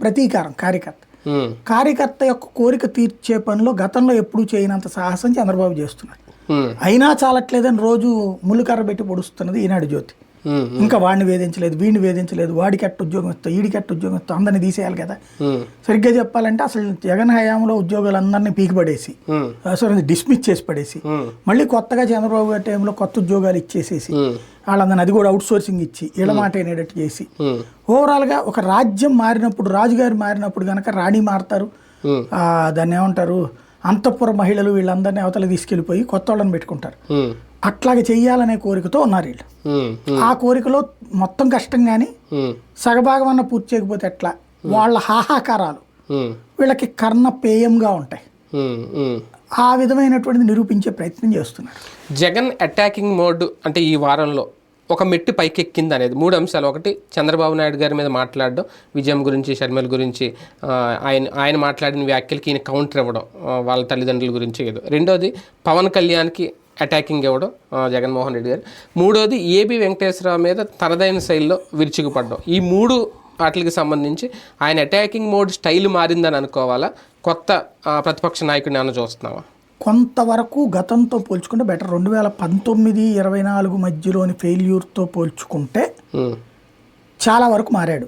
ప్రతీకారం కార్యకర్త యొక్క కోరిక తీర్చే పనిలో గతంలో ఎప్పుడూ చేయనంత సాహసం చంద్రబాబు చేస్తున్నారు. అయినా చాలట్లేదని రోజు ముళ్ళుకర్ర పెట్టి పొడుస్తున్నది ఈనాడు జ్యోతి. ఇంకా వాడిని వేధించలేదు, వీడిని వేధించలేదు, వాడికి ఎట్ట ఉద్యోగం ఇస్తాం, వీడికి ఎట్ట ఉద్యోగం ఇస్తాం, అందరినీ తీసేయాలి కదా. సరిగ్గా చెప్పాలంటే అసలు జగన్ హయాంలో ఉద్యోగాలందరినీ పీకిపడేసి అసలు డిస్మిస్ చేసి పడేసి మళ్ళీ కొత్తగా చంద్రబాబు గారి టైంలో కొత్త ఉద్యోగాలు ఇచ్చేసేసి వాళ్ళందరినీ అది కూడా అవుట్ సోర్సింగ్ ఇచ్చి ఇళ్ళ మాట అయినట్టు చేసి ఓవరాల్గా ఒక రాజ్యం మారినప్పుడు, రాజుగారు మారినప్పుడు కనుక రాణి మారుతారు, దాన్ని ఏమంటారు, అంతఃపుర మహిళలు వీళ్ళందరినీ అవతల తీసుకెళ్ళిపోయి కొత్త వాళ్ళని పెట్టుకుంటారు. అట్లాగే చెయ్యాలనే కోరికతో ఉన్నారు వీళ్ళు. ఆ కోరికలో మొత్తం కష్టం కానీ సగభాగం అన్న పూర్తి చేయకపోతే ఎట్లా, వాళ్ళ హాహాకారాలు వీళ్ళకి కర్ణపేయంగా ఉంటాయి. ఆ విధమైనటువంటిది నిరూపించే ప్రయత్నం చేస్తున్నారు. జగన్ అటాకింగ్ మోడ్ అంటే ఈ వారంలో ఒక మెట్టు పైకెక్కింది అనేది 3 అంశాలు. ఒకటి, చంద్రబాబు నాయుడు గారి మీద మాట్లాడడం, విజయం గురించి, షర్మిల గురించి ఆయన మాట్లాడిన వ్యాఖ్యలకి ఈయన కౌంటర్ ఇవ్వడం, వాళ్ళ తల్లిదండ్రుల గురించి ఏదో. రెండోది, పవన్ కళ్యాణ్కి అటాకింగ్ ఇవ్వడం జగన్మోహన్ రెడ్డి గారు. మూడోది, ఏబి వెంకటేశ్వరరావు మీద తనదైన శైలిలో విరుచుకుపడడం. ఈ 3 వాటికి సంబంధించి ఆయన అటాకింగ్ మోడ్ స్టైల్ మారిందని అనుకోవాలా? కొత్త ప్రతిపక్ష నాయకుడిని ఏమైనా చూస్తున్నావా? కొంతవరకు గతంతో పోల్చుకుంటే బెటర్. 2019-24 మధ్యలోని ఫెయిల్యూర్తో పోల్చుకుంటే చాలా వరకు మారాడు.